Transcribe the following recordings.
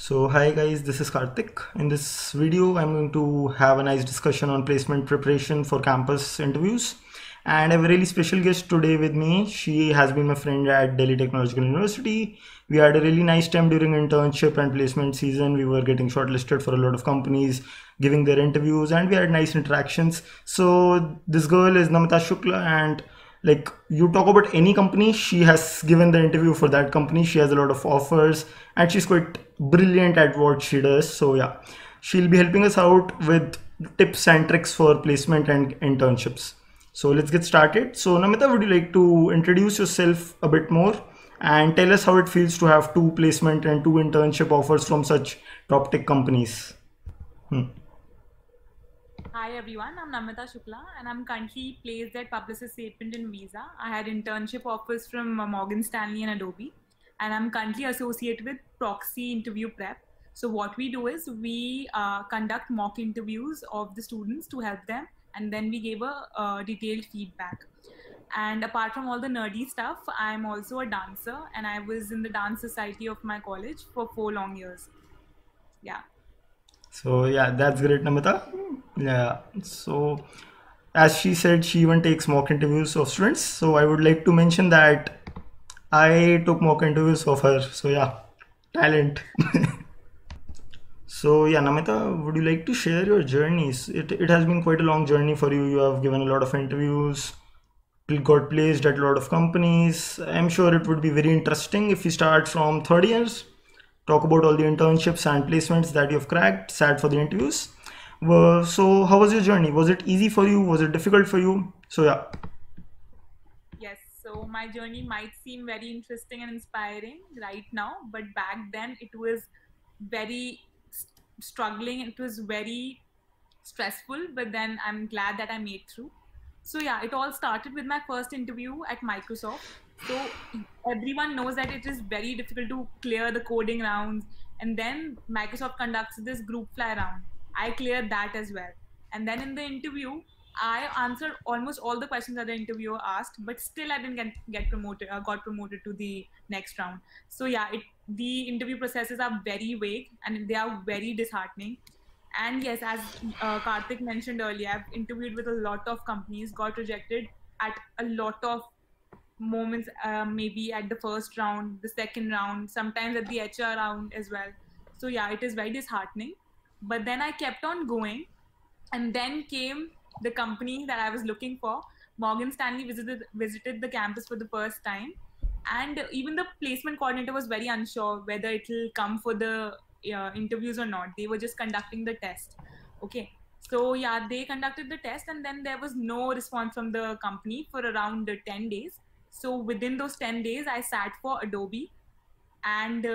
So hi guys, this is Karthik. In this video, I'm going to have a nice discussion on placement preparation for campus interviews. And I have a really special guest today with me. She has been my friend at Delhi Technological University. We had a really nice time during internship and placement season. We were getting shortlisted for a lot of companies, giving their interviews, and we had nice interactions. So this girl is Namita Shukla, and like you talk about any company, she has given the interview for that company. She has a lot of offers and she's quite brilliant at what she does. So yeah, she'll be helping us out with tips and tricks for placement and internships. So let's get started. So Namita, would you like to introduce yourself a bit more and tell us how it feels to have two placement and two internship offers from such top tech companies? Hmm. Hi everyone, I'm Namita Shukla and I'm currently placed at Publicis Sapient in Visa. I had internship offers from Morgan Stanley and Adobe, and I'm currently associated with Proxy Interview Prep. So what we do is we conduct mock interviews of the students to help them, and then we give a detailed feedback. And apart from all the nerdy stuff, I'm also a dancer, and I was in the dance society of my college for 4 long years. Yeah. So yeah, that's great, Namita. Yeah. So as she said, she even takes mock interviews of students. So I would like to mention that I took mock interviews of her. So yeah, talent. So yeah, Namita, would you like to share your journeys? It has been quite a long journey for you. You have given a lot of interviews, got placed at a lot of companies. I'm sure it would be very interesting if you start from third years, talk about all the internships and placements that you've cracked, sat for the interviews. So how was your journey? Was it easy for you? Was it difficult for you? So yeah. Yes, so my journey might seem very interesting and inspiring right now, but back then it was very struggling. It was very stressful, but then I'm glad that I made through. So yeah, it all started with my first interview at Microsoft. So everyone knows that it is very difficult to clear the coding rounds, and then Microsoft conducts this group fly round. I cleared that as well, and then in the interview, I answered almost all the questions that the interviewer asked, but still I didn't get promoted. Got promoted to the next round. So yeah, the interview processes are very vague and they are very disheartening. And yes, as Karthik mentioned earlier, I've interviewed with a lot of companies, got rejected at a lot of moments, maybe at the first round, the second round, sometimes at the HR round as well. So yeah, it is very disheartening. But then I kept on going, and then came the company that I was looking for. Morgan Stanley visited the campus for the first time, and even the placement coordinator was very unsure whether it will come for the interviews or not. They were just conducting the test. Okay, so yeah, they conducted the test, and then there was no response from the company for around 10 days. So within those 10 days, I sat for Adobe, and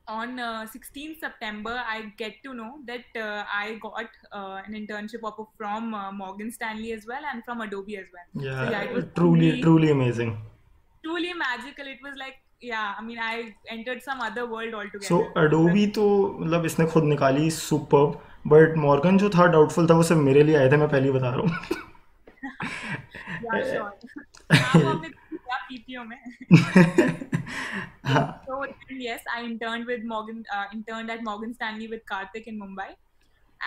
on 16th September, I get to know that I got an internship offer from Morgan Stanley as well and from Adobe as well. So yeah, it Yeah, was truly, truly amazing. truly magical. It was like, yeah, I mean, I entered some other world so altogether. It was, Adobe तो मतलब इसने खुद निकाली superb. But Morgan जो था doubtful था, वो सब मेरे लिए आए थे, मैं पहले ही बता रहा yeah, sure. हाँ वो हूँ. आपने किया PPO में. So yes, I interned at Morgan Stanley with Karthik in Mumbai,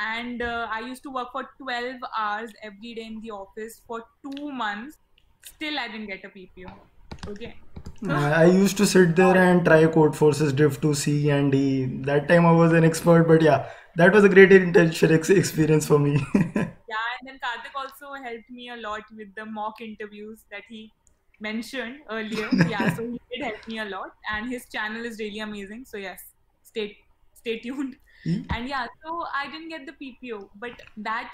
and I used to work for 12 hours every day in the office for 2 months. Still, I didn't get a PPO. Okay, so I used to sit there and try code forces diff to C and D. That time I was an expert, but yeah, that was a great internship experience for me. yeah, and then Karthik also helped me a lot with the mock interviews that he mentioned earlier. Yeah, so he did help me a lot, and his channel is really amazing. So yes, stay tuned. And yeah, so I didn't get the PPO, but that,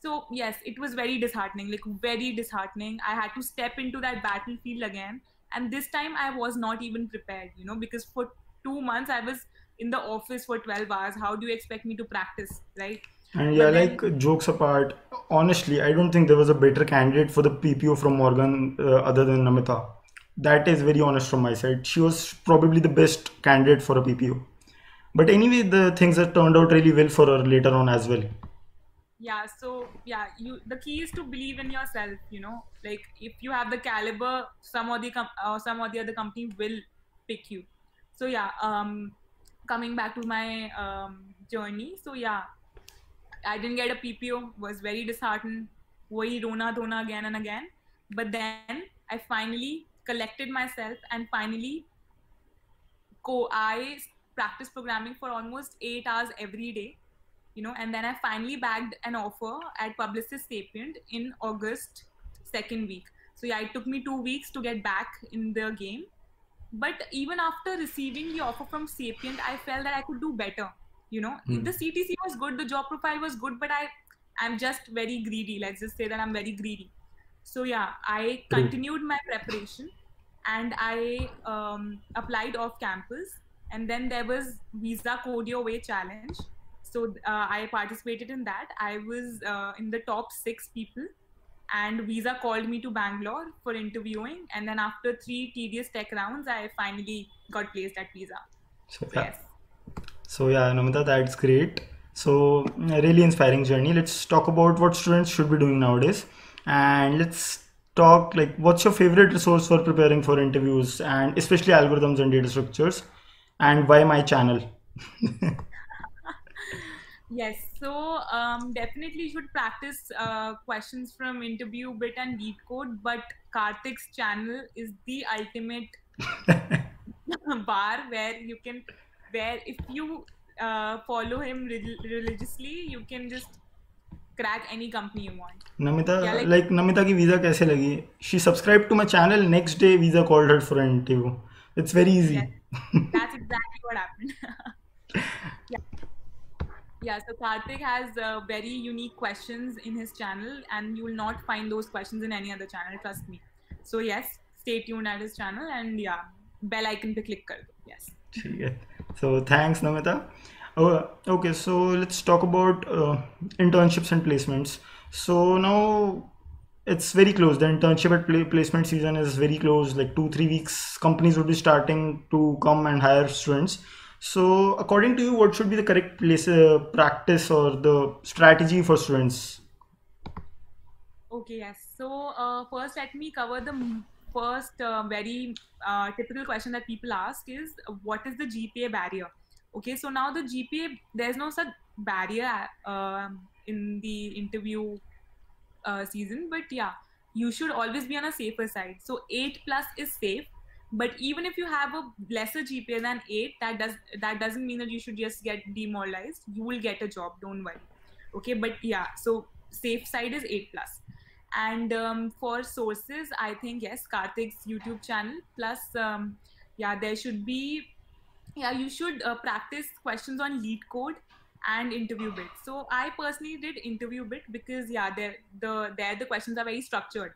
so yes, it was very disheartening, like very disheartening. I had to step into that battlefield again, and this time I was not even prepared, because for 2 months I was in the office for 12 hours. How do you expect me to practice, right? And yeah, But then like jokes apart, honestly, I don't think there was a better candidate for the PPO from Morgan other than Namita. That is very honest from my side. She was probably the best candidate for a PPO. But anyway, the things have turned out really well for her later on as well. yeah, so yeah, the key is to believe in yourself, like if you have the caliber, some or the other company will pick you. So yeah, coming back to my journey. So yeah, I didn't get a PPO, was very disheartened. Wahi rona dhona again and again. But then I finally collected myself and finally I practiced programming for almost 8 hours every day, and then I finally bagged an offer at Publicis Sapient in August second week. So yeah, it took me 2 weeks to get back in the game. But even after receiving the offer from Sapient, I felt that I could do better. The CTC was good, the job profile was good, but I'm just very greedy. Let's just say that I'm very greedy. So yeah, I True. continued my preparation and I applied off campus. And then there was Visa Code Your Way challenge. So I participated in that. I was in the top 6 people, and Visa called me to Bangalore for interviewing. And then after 3 tedious tech rounds, I finally got placed at Visa. So So yeah. yes. So yeah, Namita, that's great. So a really inspiring journey. Let's talk about what students should be doing nowadays, and let's talk like what's your favorite resource for preparing for interviews, and especially algorithms and data structures, and why my channel. Yes, so definitely you should practice questions from Interview Bit and Lead Code, but Karthik's channel is the ultimate bar where if you follow him religiously, you can just crack any company you want. Namita, Yeah, like like Namita की visa कैसे लगी? She subscribed to my channel. Next day, visa called her for an interview. It's very yes, easy. that's exactly what happened. Yeah. Yeah, so Karthik has very unique questions in his channel, and you will not find those questions in any other channel. Trust me. So yes, stay tuned at his channel, and yeah, bell icon पे click कर दो. Yes. ठीक है. So thanks, Namita. Oh, okay, so let's talk about internships and placements. So now it's very close. The internship at placement season is very close. Like 2-3 weeks, companies will be starting to come and hire students. So according to you, what should be the correct practice or the strategy for students? Okay, yes. So first, let me cover the first very typical question that people ask is what is the GPA barrier? Okay, so now the GPA, there's no such barrier in the interview season, but yeah, you should always be on a safer side. So 8 plus is safe, but even if you have a lesser GPA than 8, that doesn't mean that you should just get demoralized. You will get a job, don't worry. Okay, but yeah, so safe side is 8 plus. And for sources, I think yes, Karthik's YouTube channel plus yeah, there should be, yeah, you should practice questions on Lead Code and Interview Bit. So I personally did Interview Bit because yeah, the questions are very structured.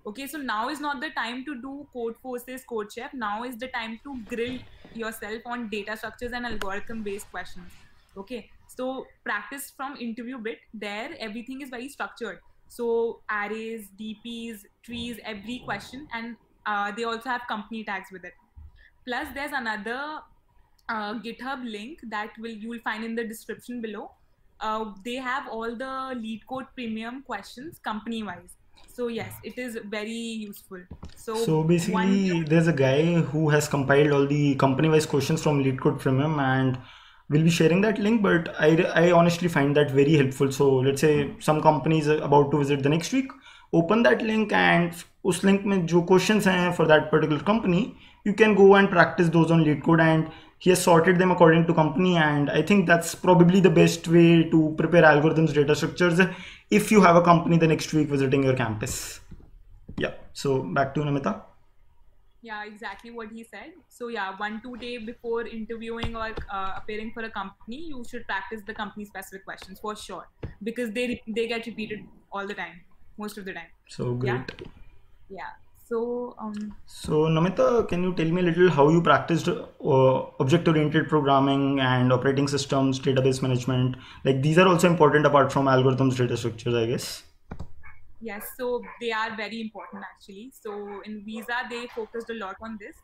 Okay, so now is not the time to do Code Forces, Code Chef. Now is the time to grill yourself on data structures and algorithm based questions. Okay, so practice from Interview Bit. There everything is very structured. So arrays, DPs, trees, every question, and they also have company tags with it. Plus there's another GitHub link that you will find in the description below. They have all the Lead Code premium questions company wise. So yes, it is very useful. So So one, basically, there's a guy who has compiled all the company-wise questions from LeetCode Premium, and we'll be sharing that link. But I honestly find that very helpful. So let's say some company is about to visit the next week, open that link, and उस link में जो questions हैं for that particular company, you can go and practice those on LeetCode, and he has sorted them according to company. And I think that's probably the best way to prepare algorithms, data structures, if you have a company the next week visiting your campus. Yeah, so back to Namita. yeah, exactly what he said. So yeah, 1-2 day before interviewing or appearing for a company, you should practice the company specific questions for sure, because they get repeated all the time, most of the time. So Yeah, great. yeah. So So Namita, can you tell me a little how you practiced object-oriented programming and operating systems, database management? Like these are also important apart from algorithms, data structures, I guess. yes, so they are very important actually. So in Visa, they focused a lot on this.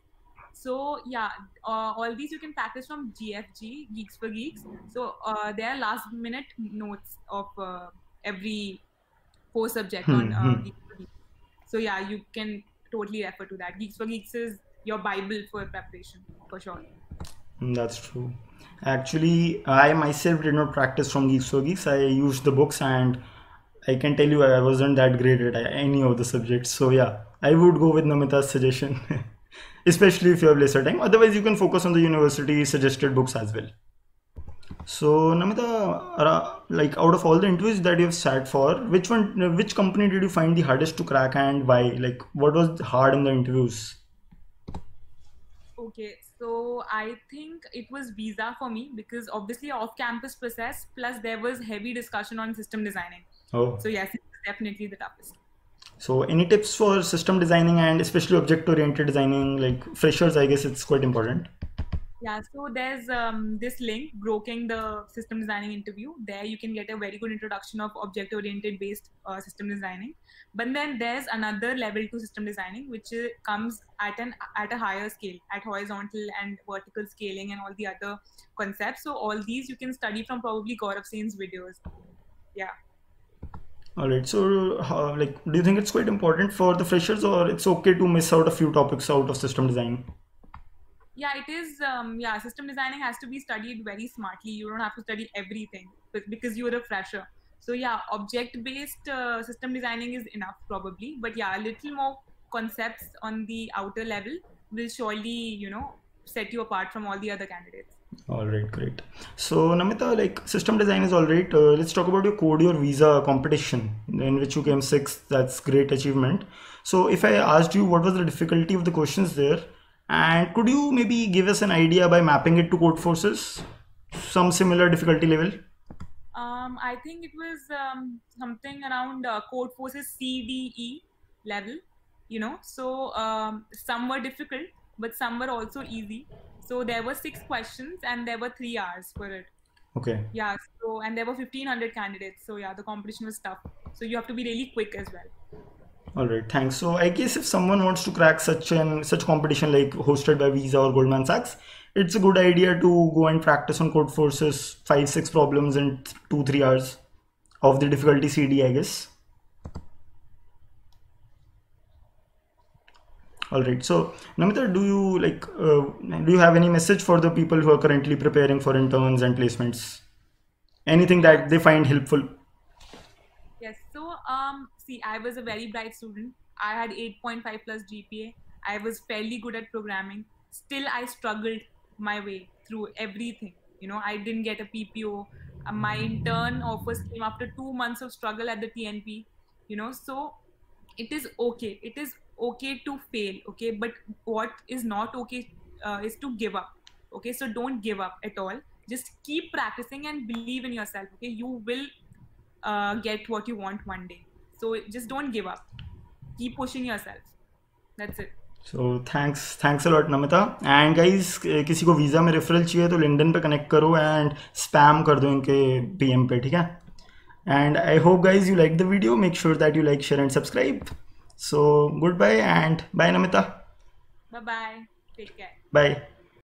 So yeah, all these you can practice from GFG, Geeks for Geeks. So there are last minute notes of every core subject on Hmm. Geeks for Geeks. So yeah, you can totally refer to that. Geeks for Geeks is your Bible for preparation for sure. That's true. Actually, I myself did not practice from Geeks for Geeks. I used the books, and I can tell you I wasn't that great at any of the subjects. So yeah, I would go with Namita's suggestion, especially if you have lesser time. Otherwise, you can focus on the university suggested books as well. So Namita, like out of all the interviews that you have sat for, which company did you find the hardest to crack and why? Like, what was hard in the interviews? Okay, so I think it was visa for me because obviously off-campus process plus there was heavy discussion on system designing. Oh, So yes, it was definitely the toughest. so any tips for system designing and especially object-oriented designing? Like freshers, I guess it's quite important. Yeah, so there's this link, Broking the System Designing Interview. There you can get a very good introduction of object-oriented based system designing. But then there's another level to system designing, which comes at a higher scale, at horizontal and vertical scaling and all the other concepts. So all these you can study from probably Gaurav Sen's videos. Yeah. All right. So, like, do you think it's quite important for the freshers, or it's okay to miss out a few topics out of system design? Yeah, it is. Yeah, system designing has to be studied very smartly. You don't have to study everything because you're a fresher. So yeah, object-based system designing is enough probably. But yeah, a little more concepts on the outer level will surely, set you apart from all the other candidates. All right, great. So, Namita, like system design is all right. Let's talk about your Code Your Visa competition in which you came sixth. That's great achievement. So, if I asked you what was the difficulty of the questions there, and could you maybe give us an idea by mapping it to code forces, some similar difficulty level? I think it was something around Code Forces CDE level, So some were difficult, but some were also easy. So there were 6 questions and there were 3 hours for it. Okay. Yeah. So and there were 1,500 candidates. So yeah, the competition was tough. So you have to be really quick as well. All right, thanks. So I guess if someone wants to crack such competition like hosted by Visa or Goldman Sachs, it's a good idea to go and practice on Code Forces 5-6 problems in 2-3 hours of the difficulty CD, I guess. All right. So Namita, do you have any message for the people who are currently preparing for interns and placements? Anything that they find helpful? Yes. So, see, I was a very bright student. I had 8.5 plus GPA. I was fairly good at programming. Still, I struggled my way through everything. I didn't get a PPO. My intern offers came after 2 months of struggle at the TNP. So it is okay. It is okay to fail. Okay, but what is not okay is to give up. Okay, so don't give up at all. Just keep practicing and believe in yourself. Okay, you will get what you want one day. So just don't give up. Keep pushing yourself. That's it. So thanks a lot Namita. And guys, किसी को visa में referral चाहिए तो LinkedIn पे connect करो and spam कर दो इनके पीएम पे, ठीक है? And I hope guys you like the video. Make sure that you like, share and subscribe. So goodbye and bye Namita. Bye bye. Take care. Bye.